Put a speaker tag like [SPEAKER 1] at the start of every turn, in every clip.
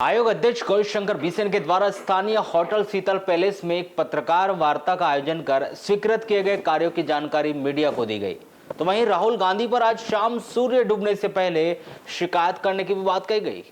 [SPEAKER 1] आयोग अध्यक्ष गौरीशंकर बिसेन के द्वारा स्थानीय होटल शीतल पैलेस में एक पत्रकार वार्ता का आयोजन कर स्वीकृत किए गए कार्यों की जानकारी मीडिया को दी गई। तो वहीं राहुल गांधी पर आज शाम सूर्य डूबने से पहले शिकायत करने की भी बात कही गई।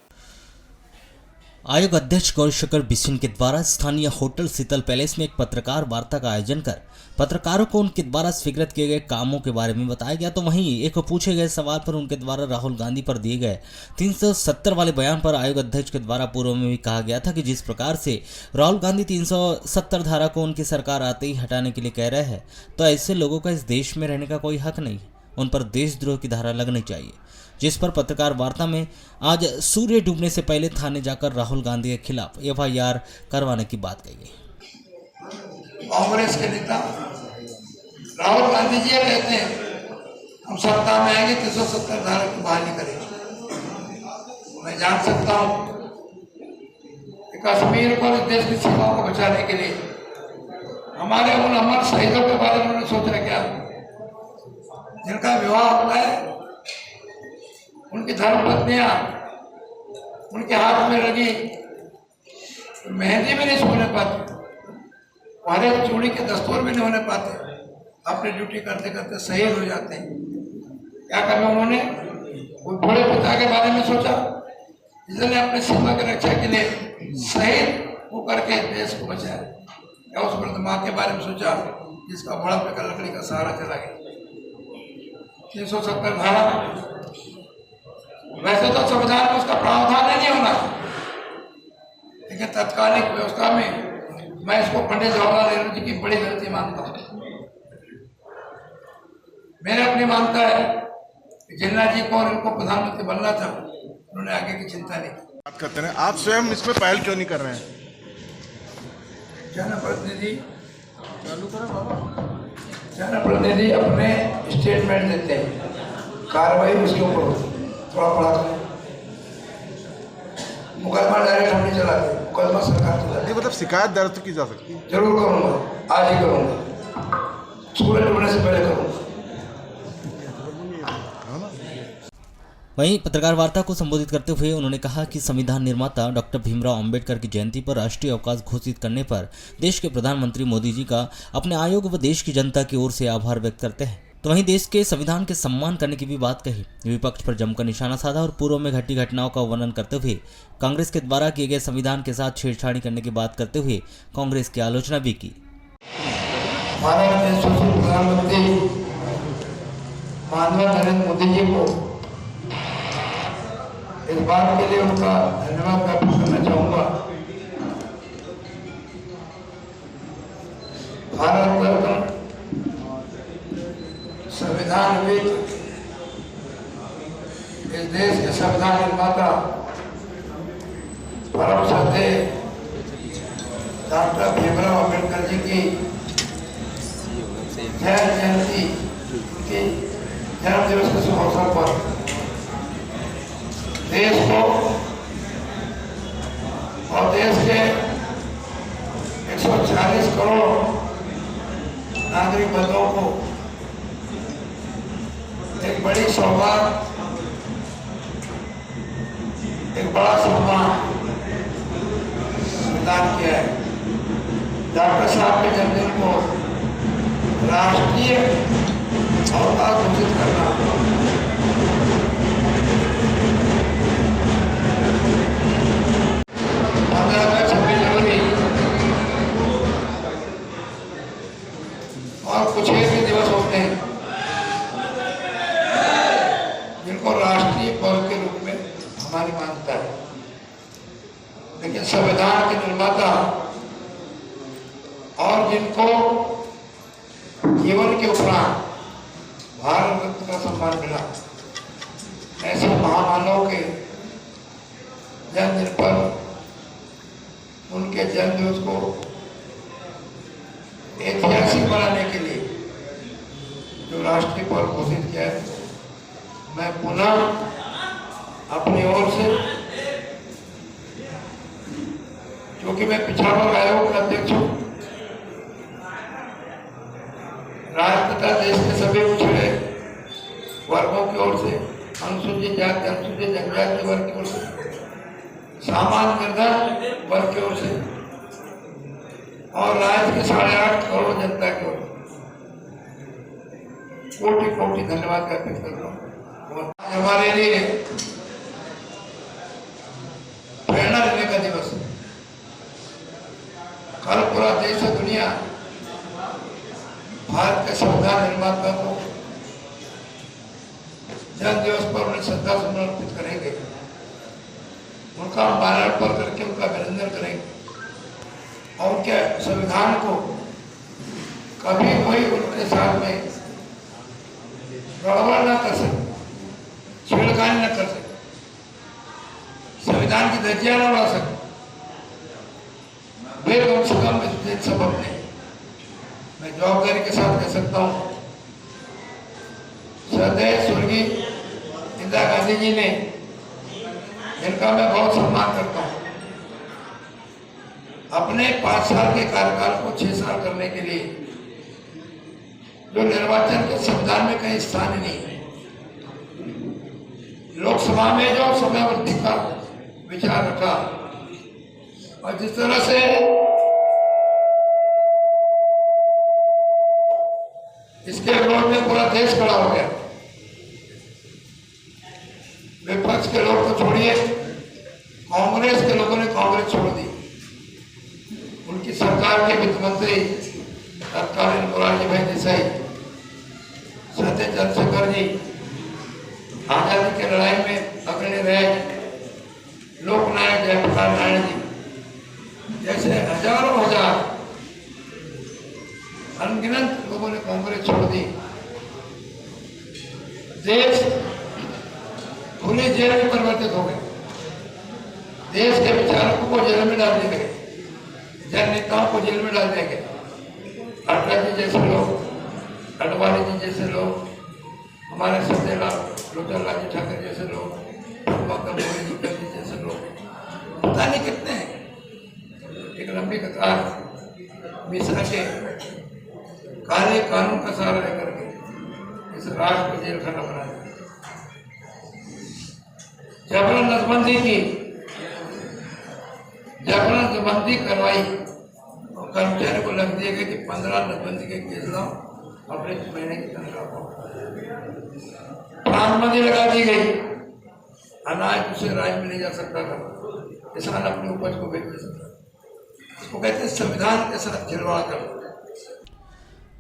[SPEAKER 2] आयोग अध्यक्ष गौरीशंकर बिसेन के द्वारा स्थानीय होटल शीतल पैलेस में एक पत्रकार वार्ता का आयोजन कर पत्रकारों को उनके द्वारा स्वीकृत किए गए कामों के बारे में बताया गया। तो वहीं एक पूछे गए सवाल पर उनके द्वारा राहुल गांधी पर दिए गए 370 वाले बयान पर आयोग अध्यक्ष के द्वारा पूर्व में भी कहा गया था कि जिस प्रकार से राहुल गांधी 370 धारा को उनकी सरकार आते ही हटाने के लिए कह रहे हैं, तो ऐसे लोगों का इस देश में रहने का कोई हक नहीं है। उन पर देशद्रोह की धारा लगनी चाहिए। जिस पर पत्रकार वार्ता में आज सूर्य डूबने से पहले थाने जाकर राहुल गांधी के खिलाफ एफआईआर करवाने की बात कही गई।
[SPEAKER 3] कांग्रेस के नेता राहुल गांधी जी कहते हैं हम सत्ता में आएंगे 370 धारा की बहाली करेंगे। मैं जान सकता हूं कि कश्मीर को इस देश की सीमाओं को बचाने के लिए हमारे उन अमर शहीदों के बारे में उन्होंने सोचा क्या, जिनका विवाह होता है, उनकी धर्मपत्नियां उनके हाथ में लगी मेहंदी भी नहीं सोने पाती, हमारे चूड़ी के दस्तूर भी नहीं होने पाते, अपनी ड्यूटी करते करते शहीद हो जाते हैं। क्या करना उन्होंने? कोई बड़े पिता के बारे में सोचा जिसने अपने सीमा की रक्षा के लिए शहीद होकर के देश को बचाया, या उस वृद्ध माँ के बारे में सोचा जिसका बड़ा प्रकार लकड़ी का सहारा चला गया। 370 धारा वैसे तो संविधान में उसका प्रावधान नहीं होना, लेकिन तत्कालिक व्यवस्था में मैं इसको पंडित जवाहरलाल नेहरू जी की बड़ी गलती मानता हूँ। मैंने अपनी मानता है कि जिन्ना जी को और इनको प्रधानमंत्री बनना था, उन्होंने आगे की चिंता नहीं की।
[SPEAKER 4] बात करते हैं, आप स्वयं इसमें पहल क्यों नहीं कर रहे हैं?
[SPEAKER 3] जनप्रतिनिधि जनप्रतिनिधि अपने स्टेटमेंट देते हैं, कार्रवाई उसके ऊपर थोड़ा बड़ा करें। मुकदमा डायरेक्ट हम नहीं चलाते, मुकदमा सरकार चलाती है।
[SPEAKER 4] मतलब शिकायत दर्ज की जा सकती है?
[SPEAKER 3] जरूर करूंगा, आज ही करूंगा, सूरज डूबने से पहले करूंगा।
[SPEAKER 2] वहीं पत्रकार वार्ता को संबोधित करते हुए उन्होंने कहा कि संविधान निर्माता डॉक्टर भीमराव अंबेडकर की जयंती पर राष्ट्रीय अवकाश घोषित करने पर देश के प्रधानमंत्री मोदी जी का अपने आयोग व देश की जनता की ओर से आभार व्यक्त करते हैं। तो वहीं देश के संविधान के सम्मान करने की भी बात कही। विपक्ष पर जमकर निशाना साधा और पूर्व में घटी घटनाओं का वर्णन करते हुए कांग्रेस के द्वारा किए गए संविधान के साथ छेड़छाड़ी करने की बात करते हुए कांग्रेस की आलोचना भी की।
[SPEAKER 3] प्रधानमंत्री माननीय नरेंद्र मोदी जी को इस बात के लिए उनका धन्यवाद ज्ञापित करना चाहूंगा। भारत रत्न संविधानविद, इस देश के संविधान निर्माता परम श्रद्धेय डॉक्टर भीमराव अंबेडकर जी की जयंती की जन्म दिवस के शुभ अवसर पर देश को और देश के 140 करोड़ नागरिक बंधुओं को एक बड़ी सौगात, एक बड़ा सम्मान प्रदान किया है। डॉक्टर साहब के जन्मदिन को राष्ट्रीय अवकाश घोषित करना और कुछ एक भी दिवस होते हैं जिनको राष्ट्रीय पर्व के रूप में हमारी मान्यता है, लेकिन संविधान के निर्माता और जिनको जीवन के उपरांत भारत रत्न का सम्मान मिला, ऐसे महामानव के जन्मदिन पर उनके जन्मदिवस को ऐतिहासिक बनाने के लिए जो राष्ट्रीय पर्व घोषित किया है, मैं पुनः अपनी ओर से, क्योंकि मैं पिछड़ा वर्ग आयोग का अध्यक्ष हूँ, राज्य तथा देश के सभी पिछड़े वर्गों की ओर से, अनुसूचित जाति, अनुसूचित जनजाति वर्ग की ओर से सामान्य निर्धन वर्ग की ओर से और राज्य के 8.5 करोड़ जनता की ओर कोटि कोटि धन्यवाद अर्पित करता हूँ। हमारे लिए प्रेरणा लेने का दिवस है। कल पूरा देश और दुनिया भारत के संविधान निर्माता को जन्म दिवस पर उन्हें श्रद्धा सुमन अर्पित करेंगे, उनका माल्यार्पण करके उनका अभिनंदन करेंगे और उनके संविधान को कभी कोई उनके साथ में गड़बड़ न कर सके, छेड़खानी न कर सके, संविधान की धज्जियां न उड़ा सके। वे कम से कम इस सबक ने मैं जवाबदारी के साथ कह सकता हूँ, श्रद्धेय स्वर्गीय इंदिरा गांधी जी ने, जिनका मैं बहुत सम्मान करता हूँ, अपने 5 साल के कार्यकाल को 6 साल करने के लिए जो निर्वाचन के संविधान में कहीं स्थान नहीं है, लोकसभा में जो समयावधि का विचार रखा और जिस तरह से इसके विरोध में पूरा देश खड़ा हो गया, विपक्ष के लोग तो छोड़िए, कांग्रेस के लोगों ने कांग्रेस छोड़ दी। उनकी सरकार के वित्त मंत्री तत्कालीन मोरारजी भाई देसाई, सत्य चंद्रशेखर जी आजादी की लड़ाई में अग्रणी रहे, लोकनायक जयप्रकाश नारायण जी जैसे हजारों हजार अनगिनत लोगों ने कांग्रेस छोड़ दी। देश खुली जेल में परिवर्तित हो गए, देश के विचारकों को जेल में डाल दिए गए, जन नेताओं को जेल में डाल दिए गए। अटल जी जैसे लोग, अडवाणी जी जैसे लोग, हमारे सत्यलाल लोचनलाल जी ठाकरे जैसे लोग, जी जैसे लोग, पता नहीं कितने हैं। एक लंबी कतार मिश्रा के काले कानून का सहारा लेकर के इस राष्ट्र को जेल खाना बना दिया। जबरन नसबंदी करवाई और कर्मचारी को लग दिया गया कि 15 नसबंदी के केस लाओ, अपने महीने की तनख्वाह पाओ। प्राणबंदी लगा दी गई, अनाज दूसरे राज्य में नहीं जा सकता था, किसान अपनी उपज को बेच नहीं सकता। इसको कहते हैं संविधान के साथ खिलवाड़ करना।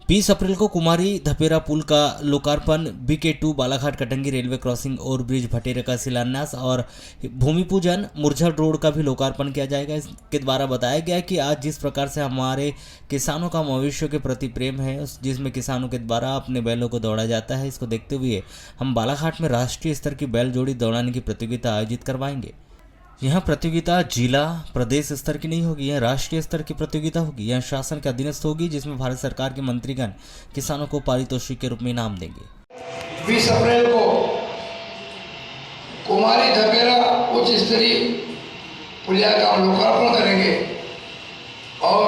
[SPEAKER 2] 20 अप्रैल को कुमारी धपेरा पुल का लोकार्पण, BK2 Balaghat Katangi railway crossing overbridge Bhatera का शिलान्यास और भूमि पूजन, मुरझर रोड का भी लोकार्पण किया जाएगा। इसके द्वारा बताया गया कि आज जिस प्रकार से हमारे किसानों का मवेशियों के प्रति प्रेम है, जिसमें किसानों के द्वारा अपने बैलों को दौड़ा जाता है, इसको देखते हुए हम बालाघाट में राष्ट्रीय स्तर की बैल जोड़ी दौड़ाने की प्रतियोगिता आयोजित करवाएंगे। यह प्रतियोगिता जिला प्रदेश स्तर की नहीं होगी, यह राष्ट्रीय स्तर की प्रतियोगिता होगी। यह शासन के अधीनस्थ होगी, जिसमें भारत सरकार के मंत्रीगण किसानों को पारितोषिक के रूप में इनाम देंगे।
[SPEAKER 3] 20 अप्रैल को कुमारी धपेरा उच्च स्तरीय पुलिया का हम लोकार्पण करेंगे और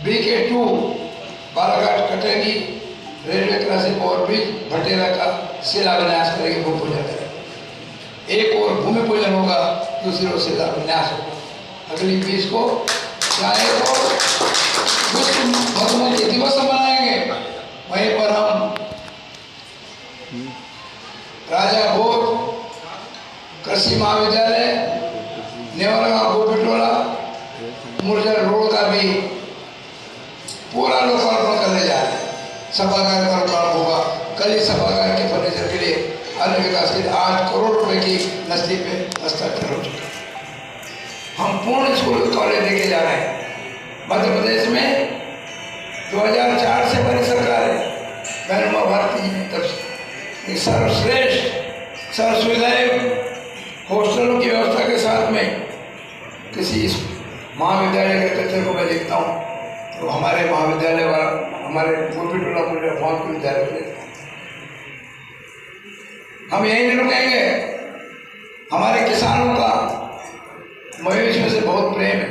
[SPEAKER 3] BK2 Balaghat Katangi railway crossing overbridge Bhatera का शिलान्यास करेंगे, भूमि पूजन करेंगे। एक और भूमि पूजन होगा, दूसरी ओर शिलान्यास होगा। अगली 20 को चाहे तो विश्व भगवती दिवस मनाएंगे, वहीं पर हम राजा भोज कृषि महाविद्यालय, नेवरा गोपिटोला, मुरझर रोड का भी पूरा लोकार्पण करने जा रहे हैं। सभागार का लोकार्पण होगा। कल ही सभागार के फर्नीचर के लिए अन्य विकास के 8 करोड़ रुपए की नस्ती पे हस्ताक्षर हो चुका। हम पूर्ण स्कूल कॉलेज लेके जा रहे हैं। मध्य प्रदेश में 2004 से बड़ी सरकार है, बहनुमा भारती जी की तरफ से सर्वश्रेष्ठ सर्व सुविधाएं हॉस्टलों की व्यवस्था के साथ में किसी महाविद्यालय के कल्चर को मैं देखता हूँ तो हमारे महाविद्यालय वाला, हमारे गोपीटोला भवन विद्यालय को देखता हूँ। हम यही नहीं रुकेंगे। हमारे किसानों का मवेशी में से बहुत प्रेम है।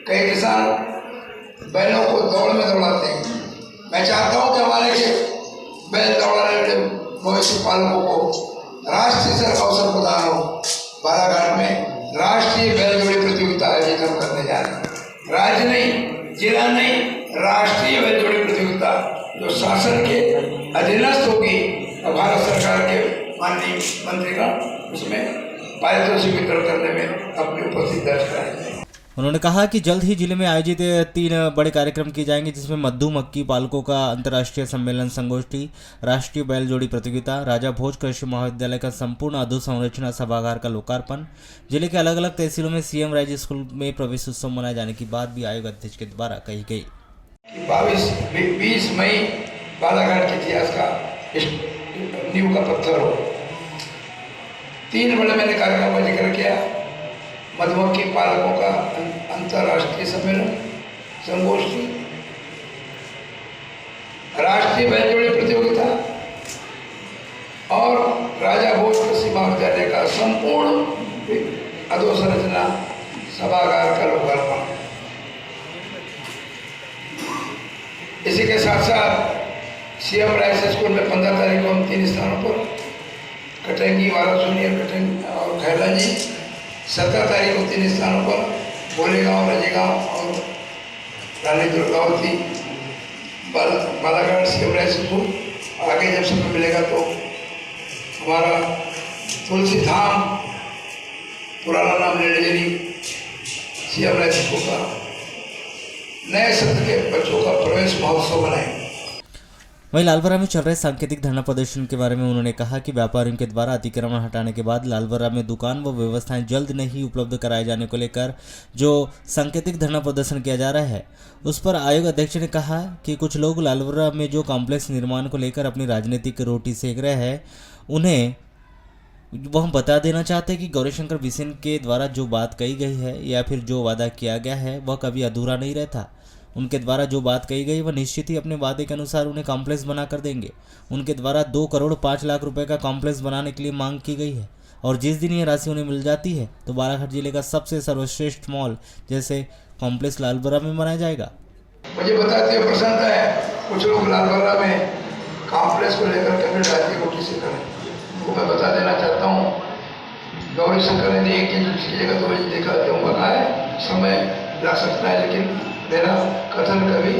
[SPEAKER 3] कई किसान बैलों को दौड़ में दौड़ाते हैं। मैं चाहता हूँ कि हमारे बैल दौड़ाने वाले मवेशी पालकों को राष्ट्रीय स्तर का अवसर प्रदान हो। बालाघाट में राष्ट्रीय बैलजोड़ी प्रतियोगिता आयोजित हम करने जा रहे हैं। राज्य नहीं, जिला नहीं, राष्ट्रीय बैलजोड़ी प्रतियोगिता जो शासन के अधीनस्थ होगी और भारत सरकार के माननीय मंत्रीगण उसमें पारितोषिक वितरण करने में अपनी उपस्थिति दर्ज कराएंगे।
[SPEAKER 2] उन्होंने कहा कि जल्द ही जिले में आयोजित 3 बड़े कार्यक्रम किए जाएंगे, जिसमें मद्दू मक्की पालकों का अंतर्राष्ट्रीय सम्मेलन संगोष्ठी, राष्ट्रीय बैल जोड़ी प्रतियोगिता, राजा भोज कृषि महाविद्यालय का संपूर्ण अधोसंरचना सभागार का लोकार्पण, जिले के अलग अलग तहसीलों में सीएम राज्य स्कूल में प्रवेश उत्सव मनाए जाने की बात भी आयोग अध्यक्ष के द्वारा कही गई।
[SPEAKER 3] 20 मई बालाघाट के इतिहास का नींव का पत्थर हो। 3 बड़े मैंने कार्यक्रम का जिक्र किया। मधुमक्खी पालकों का अंतर्राष्ट्रीय सम्मेलन संगोष्ठी, राष्ट्रीय बैलजोड़ी प्रतियोगिता और राजा भोज कृषि महाविद्यालय का संपूर्ण अधोसंरचना सभागार का लोकार्पण। इसी के साथ साथ सीएम राइस स्कूल में 15 तारीख को हम 3 स्थानों पर कटंगी, वारासुनी और खैला जी, 17 तारीख को 3 स्थानों पर बोलेगांव, रजेगांव और Rani Durgavati, Balaghat CM rise school. आगे जब समय मिलेगा तो हमारा तुलसी धाम, पुराना नाम लेडेरी, सीएम राइस स्कूल का नए सत्र के बच्चों का प्रवेश महोत्सव बनाएंगे।
[SPEAKER 2] वहीं लालबर्रा में चल रहे सांकेतिक धरना प्रदर्शन के बारे में उन्होंने कहा कि व्यापारियों के द्वारा अतिक्रमण हटाने के बाद लालबर्रा में दुकान व व्यवस्थाएं जल्द नहीं उपलब्ध कराए जाने को लेकर जो सांकेतिक धरना प्रदर्शन किया जा रहा है, उस पर आयोग अध्यक्ष ने कहा कि कुछ लोग लालबर्रा में जो कॉम्प्लेक्स निर्माण को लेकर अपनी राजनीतिक रोटी सेक रहे हैं, उन्हें वह बता देना चाहते हैं कि गौरीशंकर बिसेन के द्वारा जो बात कही गई है या फिर जो वादा किया गया है वह कभी अधूरा नहीं रहता। उनके द्वारा जो बात कही गई वह निश्चित ही अपने वादे के अनुसार उन्हें कॉम्प्लेक्स बना कर देंगे। उनके द्वारा 2 करोड़ 5 लाख रुपए का कॉम्प्लेक्स बनाने के लिए मांग की गई है और जिस दिन ये राशि उन्हें मिल जाती है तो बालाघाट जिले का सबसे सर्वश्रेष्ठ मॉल जैसे कॉम्प्लेक्स लालबर्रा में बनाया जाएगा।
[SPEAKER 3] मुझे बताते हुए प्रसन्नता है कुछ लोग लालबर्रा में कॉम्प्लेक्स को लेकर के अपनी राजनीति को किसी करें। उनको मैं बता देना चाहता हूँ, गौरीशंकर ने एक चीज दूसरी जगह तो वही देखा दूंगा कहा है, समय लग सकता है लेकिन मेरा कथन कभी,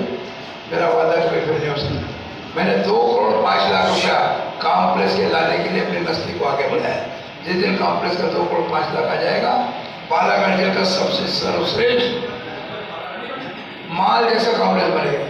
[SPEAKER 3] मेरा वादा कभी फिर नहीं हो सकता। मैंने 2 करोड़ 5 लाख रुपया कॉम्प्लेक्स के लाने के लिए अपनी नस्ली को आगे बढ़ाया। जिस दिन कॉम्प्लेक्स का 2 करोड़ 5 लाख आ जाएगा, बालाघाट जिले का सबसे सर्वश्रेष्ठ माल जैसा कॉम्प्लेक्स बनेगा।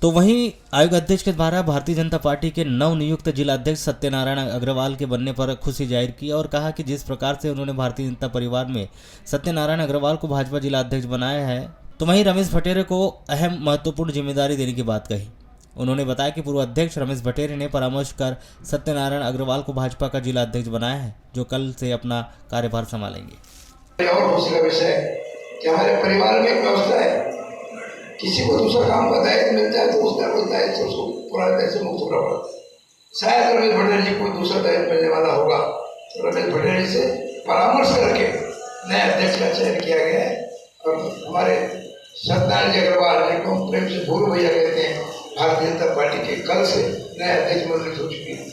[SPEAKER 2] तो वहीं आयोग अध्यक्ष के द्वारा भारतीय जनता पार्टी के नवनियुक्त जिला अध्यक्ष सत्यनारायण अग्रवाल के बनने पर खुशी जाहिर की और कहा कि जिस प्रकार से उन्होंने भारतीय जनता परिवार में सत्यनारायण अग्रवाल को भाजपा जिला अध्यक्ष बनाया है, तो वहीं रमेश भटेरे को अहम महत्वपूर्ण जिम्मेदारी देने की बात कही। उन्होंने बताया कि पूर्व अध्यक्ष रमेश भटेरे ने परामर्श कर सत्यनारायण अग्रवाल को भाजपा का जिला अध्यक्ष बनाया है, जो कल से अपना कार्यभार संभालेंगे।
[SPEAKER 3] और खुशी का विषय है कि हमारे परिवार में एक व्यवस्था है, किसी को दूसरा काम का दायित्व मिलता है तो उसका कोई दायित्व उसको पुराने दायित्व से मुक्त होना पड़ता है। शायद रमेश भटेरे जी को दूसरा दायित्व मिलने वाला होगा तो रमेश भटेरे जी से परामर्श करके नए अध्यक्ष का चयन किया गया है। और हमारे सत्यनारायण जी अग्रवाल जिनको हम प्रेम से भूल भैया कहते हैं, भारतीय जनता पार्टी के कल से नए अध्यक्ष मंडलित हो चुके हैं,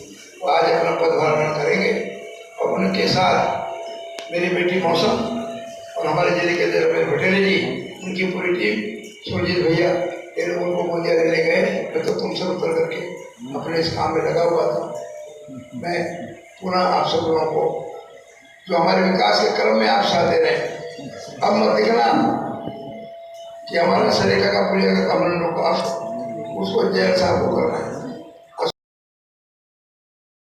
[SPEAKER 3] वो आज अपना पदभार ग्रहण करेंगे। और उनके साथ मेरी बेटी मौसम और हमारे जिले के रमेश भटेरे जी, उनकी पूरी टीम, सुरजीत भैया, ये लोग उनको गोंदिया देने गए। मैं तो तुम सब उतर करके अपने इस काम में लगा हुआ था। मैं पुनः आप सब लोगों को जो हमारे विकास के क्रम में आप साथ दे रहे हैं, अब मत दिखना कि हमारा सरेगा का पुलिया का कमल उसको जेल साहब को करना है।